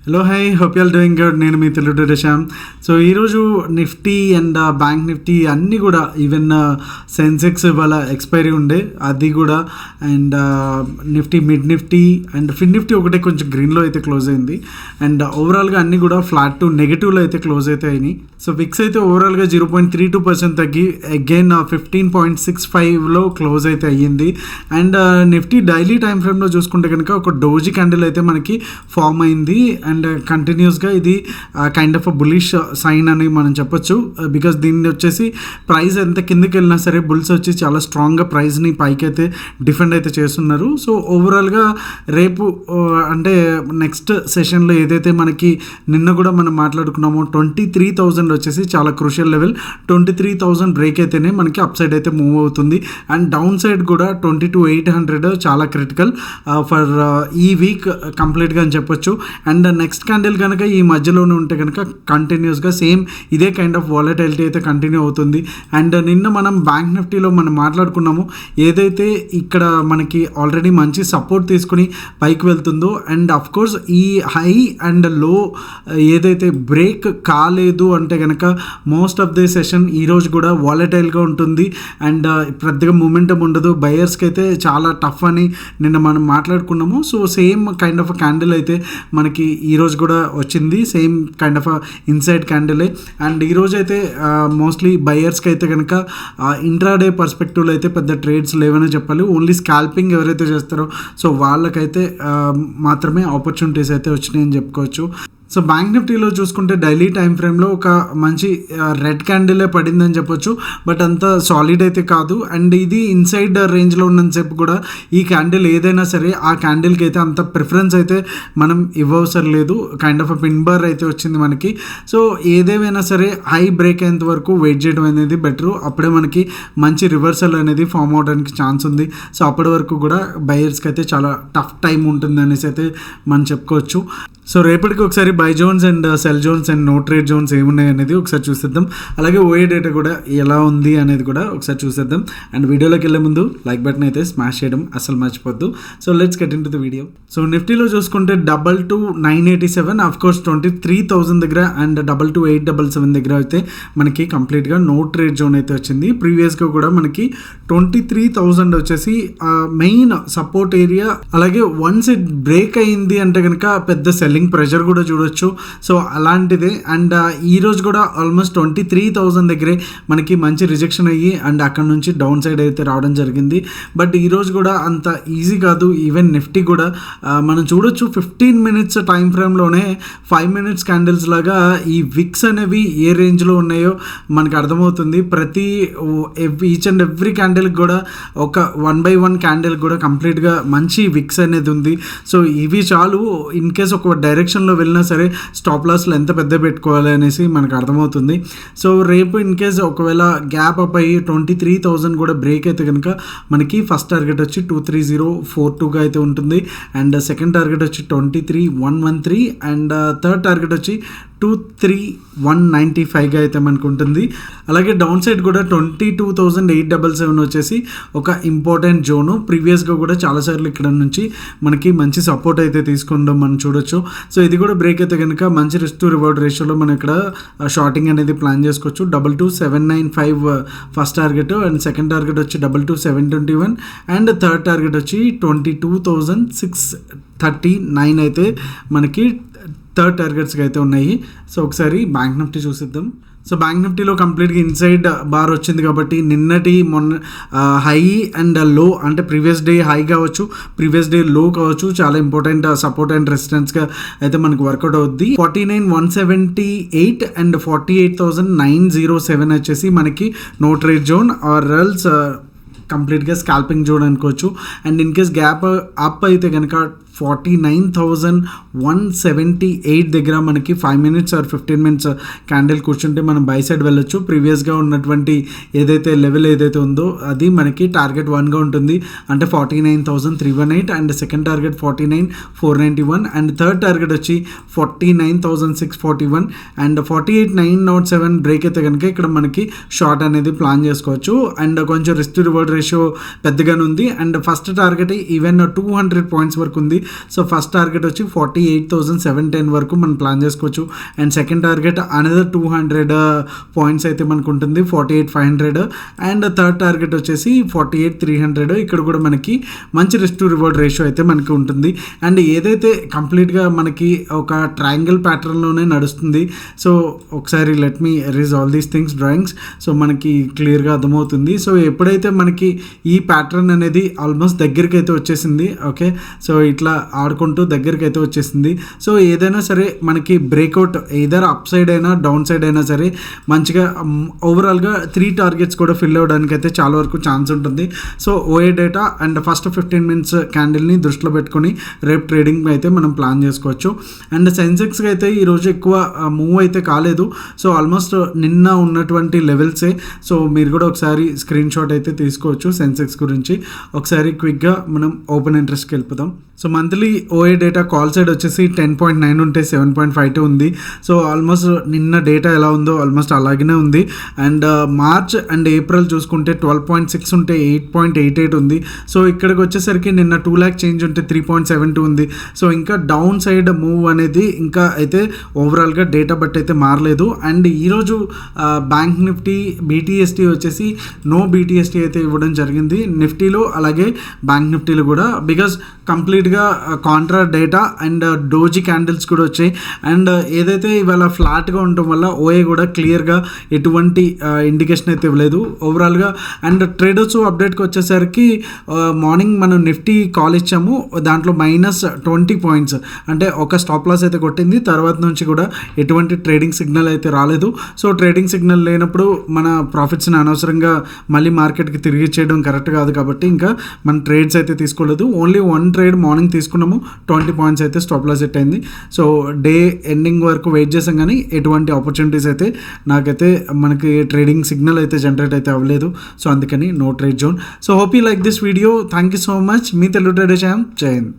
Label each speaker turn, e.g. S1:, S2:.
S1: Hello hi hope you all doing good. నేను మీ Telugu Shyam. So ఈరోజు నిఫ్టీ అండ్ బ్యాంక్ నిఫ్టీ అన్నీ కూడా ఈవెన్ సెన్సెక్స్ ఇవాళ ఎక్స్పైరీ ఉండే అది కూడా, and nifty mid nifty and fin nifty ఒకటే కొంచెం గ్రీన్లో అయితే క్లోజ్ అయింది. అండ్ ఓవరాల్గా అన్నీ కూడా ఫ్లాట్ టు నెగిటివ్లో అయితే క్లోజ్ అయితే అయినాయి. సో విక్స్ అయితే ఓవరాల్గా 0.32% తగ్గి అగైన్ 15.65లో క్లోజ్ అయితే అయ్యింది. అండ్ నిఫ్టీ డైలీ టైం ఫ్రేమ్లో చూసుకుంటే కనుక ఒక డోజీ క్యాండిల్ అయితే మనకి ఫామ్ అయింది. అండ్ కంటిన్యూస్గా ఇది kind of a bullish sign అని మనం చెప్పొచ్చు. బికాస్ దీన్ని వచ్చేసి ప్రైస్ ఎంత కిందకి వెళ్ళినా సరే బుల్స్ వచ్చి చాలా స్ట్రాంగ్గా ప్రైస్ని పైకి అయితే డిఫెండ్ అయితే చేస్తున్నారు. సో ఓవరాల్గా రేపు అంటే నెక్స్ట్ సెషన్లో ఏదైతే మనకి నిన్న కూడా మనం మాట్లాడుకున్నామో 23,000 వచ్చేసి చాలా క్రూషియల్ లెవెల్. 23,000 బ్రేక్ అయితేనే మనకి అప్ సైడ్ అయితే మూవ్ అవుతుంది. అండ్ డౌన్ సైడ్ కూడా 22,800 చాలా క్రిటికల్ ఫర్ ఈ వీక్ కంప్లీట్గా అని చెప్పొచ్చు. అండ్ నెక్స్ట్ క్యాండిల్ కనుక ఈ మధ్యలోనే ఉంటే కనుక కంటిన్యూస్గా సేమ్ ఇదే కైండ్ ఆఫ్ వాలటైలిటీ అయితే కంటిన్యూ అవుతుంది. అండ్ నిన్న మనం బ్యాంక్ నిఫ్టీలో మనం మాట్లాడుకున్నాము ఏదైతే ఇక్కడ మనకి ఆల్రెడీ మంచి సపోర్ట్ తీసుకుని పైకి వెళ్తుందో, అండ్ అఫ్ కోర్స్ ఈ హై అండ్ లో ఏదైతే బ్రేక్ కాలేదు అంటే కనుక మోస్ట్ ఆఫ్ ది సెషన్ ఈరోజు కూడా వాలటైల్గా ఉంటుంది. అండ్ పెద్దగా మూమెంటం ఉండదు, బయర్స్కి అయితే చాలా టఫ్ అని నిన్న మనం మాట్లాడుకున్నాము. So same kind of candle అయితే మనకి ఈరోజు కూడా వచ్చింది, సేమ్ కైండ్ ఆఫ్ ఇన్సైడ్ క్యాండిలే. అండ్ ఈరోజు అయితే మోస్ట్లీ బయర్స్కి అయితే కనుక ఇంట్రాడే పర్స్పెక్టివ్లో అయితే పెద్ద ట్రేడ్స్ లేవనే చెప్పాలి. ఓన్లీ స్కాల్పింగ్ ఎవరైతే చేస్తారో సో వాళ్ళకైతే మాత్రమే ఆపర్చునిటీస్ అయితే వచ్చినాయని చెప్పుకోవచ్చు. సో బ్యాంక్ నిఫ్టీలో చూసుకుంటే డైలీ టైం ఫ్రేమ్లో ఒక మంచి రెడ్ క్యాండిలే పడిందని చెప్పొచ్చు, బట్ అంత సాలిడ్ అయితే కాదు. అండ్ ఇది ఇన్సైడ్ రేంజ్లో ఉన్నంతసేపు కూడా ఈ క్యాండిల్ ఏదైనా సరే ఆ క్యాండిల్కి అయితే అంత ప్రిఫరెన్స్ అయితే మనం ఇవ్వవసరం లేదు. కైండ్ ఆఫ్ పిన్ బార్ అయితే వచ్చింది మనకి. సో ఏదేమైనా సరే హై బ్రేక్ అయ్యేంత వరకు వెయిట్ చేయడం అనేది బెటరు. అప్పుడే మనకి మంచి రివర్సల్ అనేది ఫామ్ అవడానికి ఛాన్స్ ఉంది. సో అప్పటి వరకు కూడా బయర్స్కి అయితే చాలా టఫ్ టైం ఉంటుంది అనేసి అయితే మనం చెప్పుకోవచ్చు. సో రేపటికి ఒకసారి buy zones and sell zones and no trade zones ఏమున్నాయి అనేది ఒకసారి చూసేద్దాం. అలాగే ఓఏ డేటా కూడా ఎలా ఉంది అనేది కూడా ఒకసారి చూసేద్దాం. అండ్ వీడియోలోకి వెళ్ళే ముందు లైక్ బటన్ అయితే స్మాష్ చేయడం అసలు మర్చిపోద్దు. So let's get into the video. So నిఫ్టీలో చూసుకుంటే 22,987 ఆఫ్ కోర్స్ 23,000 దగ్గర అండ్ 22,877 దగ్గర అయితే మనకి కంప్లీట్గా నో ట్రేడ్ జోన్ అయితే వచ్చింది. ప్రీవియస్గా కూడా మనకి 23,000 వచ్చేసి మెయిన్ సపోర్ట్ ఏరియా. అలాగే వన్స్ ఇట్ బ్రేక్ అయింది అంటే కనుక పెద్ద సెల్లింగ్ ప్రెషర్ కూడా చూడొచ్చు. సో అలాంటిదే. అండ్ ఈరోజు కూడా ఆల్మోస్ట్ 23,000 దగ్గరే మనకి మంచి రిజెక్షన్ అయ్యి అండ్ అక్కడ నుంచి డౌన్ సైడ్ అయితే రావడం జరిగింది. బట్ ఈరోజు కూడా అంత ఈజీ కాదు. ఈవెన్ నిఫ్టీ కూడా మనం చూడొచ్చు 15 మినిట్స్ టైం ఫ్రేమ్లోనే 5 మినిట్స్ క్యాండిల్స్ లాగా ఈ విక్స్ అనేవి ఏ రేంజ్లో ఉన్నాయో మనకు అర్థమవుతుంది. ప్రతి ఈచ్ అండ్ ఎవ్రీ క్యాండిల్కి కూడా ఒక 1/1 క్యాండిల్ కూడా కంప్లీట్గా మంచి విక్స్ అనేది ఉంది. సో ఇవి చాలు ఇన్ కేస్ ఒక డైరెక్షన్లో వెళ్ళినా సరే స్టాప్ లాస్లో ఎంత పెద్ద పెట్టుకోవాలి అనేసి మనకు అర్థమవుతుంది. సో రేపు ఇన్ కేస్ ఒకవేళ గ్యాప్ అప్ అయ్యి 23,000 కూడా బ్రేక్ అయితే కనుక మనకి ఫస్ట్ టార్గెట్ వచ్చి 23,042గా అయితే ఉంటుంది. అండ్ సెకండ్ టార్గెట్ వచ్చి 23,113 అండ్ థర్డ్ టార్గెట్ వచ్చి 23,195గా అయితే మనకు ఉంటుంది. అలాగే డౌన్ సైడ్ కూడా 22,877 వచ్చేసి ఒక ఇంపార్టెంట్ జోను. ప్రీవియస్గా కూడా చాలాసార్లు ఇక్కడ నుంచి మనకి మంచి సపోర్ట్ అయితే తీసుకుందాం మనం చూడొచ్చు. సో ఇది కూడా బ్రేక్ అయితే కనుక మంచి రిస్క్ టు రివార్డ్ రేషియోలో మనం ఇక్కడ షార్టింగ్ అనేది ప్లాన్ చేసుకోవచ్చు. 22,795 first target and second target వచ్చి 22,721 అండ్ థర్డ్ టార్గెట్ వచ్చి 22,639 అయితే మనకి థర్డ్ టార్గెట్స్కి అయితే ఉన్నాయి. సో ఒకసారి బ్యాంక్ నిఫ్టీ చూసిద్దాం. సో బ్యాంక్ నిఫ్టీలో కంప్లీట్గా ఇన్సైడ్ బార్ వచ్చింది కాబట్టి నిన్నటి మొన్న హై అండ్ లో అంటే ప్రీవియస్ డే హై కావచ్చు, ప్రీవియస్ డే లో కావచ్చు, చాలా ఇంపార్టెంట్ సపోర్ట్ అండ్ రెసిస్టెన్స్గా అయితే మనకు వర్కౌట్ అవుద్ది. 49,178 అండ్ 48,907 వచ్చేసి మనకి no trade zone or else కంప్లీట్గా స్కాల్పింగ్ జోన్ అనుకోవచ్చు. And in case gap up అయితే కనుక 49,178 దగ్గర మనకి 5 మినిట్స్ ఆర్ 15 మినిట్స్ క్యాండిల్ కూర్చుంటే మనం బై సైడ్ వెళ్ళొచ్చు. ప్రీవియస్గా ఉన్నటువంటి ఏదైతే లెవెల్ ఏదైతే ఉందో అది మనకి టార్గెట్ 1గా ఉంటుంది. అంటే 49,318 and second target 49,491 and third target వచ్చి 49,641 అండ్ 48,907 బ్రేక్ అయితే కనుక ఇక్కడ మనకి షార్ట్ అనేది ప్లాన్ చేసుకోవచ్చు. అండ్ కొంచెం రిస్క్ టు రివార్డ్ రేషియో పెద్దగానే ఉంది. And first target even 200 points వరకు ఉంది. సో ఫస్ట్ టార్గెట్ వచ్చి 48,710 వరకు మనం ప్లాన్ చేసుకోవచ్చు. And second target another 200 points అయితే మనకు ఉంటుంది, 48,500. అండ్ థర్డ్ టార్గెట్ వచ్చేసి 48,300. ఇక్కడ కూడా మనకి మంచి రిస్క్ టు రివార్డ్ రేషియో అయితే మనకి ఉంటుంది. అండ్ ఏదైతే కంప్లీట్గా మనకి ఒక ట్రయాంగిల్ ప్యాటర్న్లోనే నడుస్తుంది. సో ఒకసారి let me erase all these things drawings. So మనకి క్లియర్గా అర్థమవుతుంది. సో ఎప్పుడైతే మనకి ఈ ప్యాటర్న్ అనేది ఆల్మోస్ట్ దగ్గరికి అయితే వచ్చేసింది, ఓకే, సో ఇట్లా ఆడుకుంటూ దగ్గరికి అయితే వచ్చేసింది. సో ఏదైనా సరే మనకి బ్రేక్అవుట్ ఎయిదర్ అప్ సైడ్ అయినా డౌన్ సైడ్ అయినా సరే మంచిగా ఓవరాల్గా 3 టార్గెట్స్ కూడా ఫిల్ అవ్వడానికి అయితే చాలా వరకు ఛాన్స్ ఉంటుంది. So OA data and first 15 minutes క్యాండిల్ని దృష్టిలో పెట్టుకొని రేపు ట్రేడింగ్ అయితే మనం ప్లాన్ చేసుకోవచ్చు. అండ్ సెన్సెక్స్కి అయితే ఈరోజు ఎక్కువ మూవ్ అయితే కాలేదు. సో ఆల్మోస్ట్ నిన్న ఉన్నటువంటి లెవెల్సే. సో మీరు కూడా ఒకసారి స్క్రీన్ షాట్ అయితే తీసుకోవచ్చు సెన్సెక్స్ గురించి. ఒకసారి క్విక్గా మనం ఓపెన్ ఇంట్రెస్ట్కి వెళ్ళిపోదాం. So monthly O A data call side వచ్చేసి 10.9 ఉంటే 7.52 ఉంది. సో ఆల్మోస్ట్ నిన్న డేటా ఎలా ఉందో ఆల్మోస్ట్ అలాగనే ఉంది. అండ్ మార్చ్ అండ్ ఏప్రిల్ చూసుకుంటే 12.6 ఉంటే 8.88 ఉంది. సో ఇక్కడికి వచ్చేసరికి నిన్న 2 lakh చేంజ్ ఉంటే 3.72 ఉంది. సో ఇంకా డౌన్ సైడ్ మూవ్ అనేది ఇంకా అయితే ఓవరాల్గా డేటా బట్టి అయితే మారలేదు. అండ్ ఈరోజు బ్యాంక్ నిఫ్టీ బీటీఎస్టీ వచ్చేసి నో బీటీఎస్టీ అయితే ఇవ్వడం జరిగింది నిఫ్టీలో, అలాగే బ్యాంక్ నిఫ్టీలో కూడా. బికాజ్ కంప్లీట్గా Contra data and doji candles కూడా వచ్చాయి. అండ్ ఏదైతే ఇవాళ ఫ్లాట్గా ఉండటం వల్ల ఓఏ కూడా క్లియర్గా ఎటువంటి ఇండికేషన్ అయితే ఇవ్వలేదు ఓవరాల్గా. అండ్ ట్రేడర్స్ అప్డేట్కి వచ్చేసరికి మార్నింగ్ మనం నిఫ్టీ కాల్ ఇచ్చాము, దాంట్లో -20 పాయింట్స్ అంటే ఒక స్టాప్ లాస్ అయితే కొట్టింది. తర్వాత నుంచి కూడా ఎటువంటి ట్రేడింగ్ సిగ్నల్ అయితే రాలేదు. సో ట్రేడింగ్ సిగ్నల్ లేనప్పుడు మన ప్రాఫిట్స్ని అనవసరంగా మళ్ళీ మార్కెట్కి తిరిగి చేయడం కరెక్ట్ కాదు కాబట్టి ఇంకా మన ట్రేడ్స్ అయితే తీసుకోలేదు. ఓన్లీ 1 ట్రేడ్ మార్నింగ్ తీసుకున్నాము, 20 పాయింట్స్ అయితే స్టాప్ లాస్ సెట్ అయింది. సో డే ఎండింగ్ వరకు వెయిట్ చేసాం కానీ ఎటువంటి ఆపర్చునిటీస్ అయితే నాకైతే మనకి ట్రేడింగ్ సిగ్నల్ అయితే జనరేట్ అయితే అవ్వలేదు. సో అందుకని no trade zone. So hope you like this video. Thank you so much. మీ తెలుగు ట్రేడర్ శ్యామ్. జై హింద్.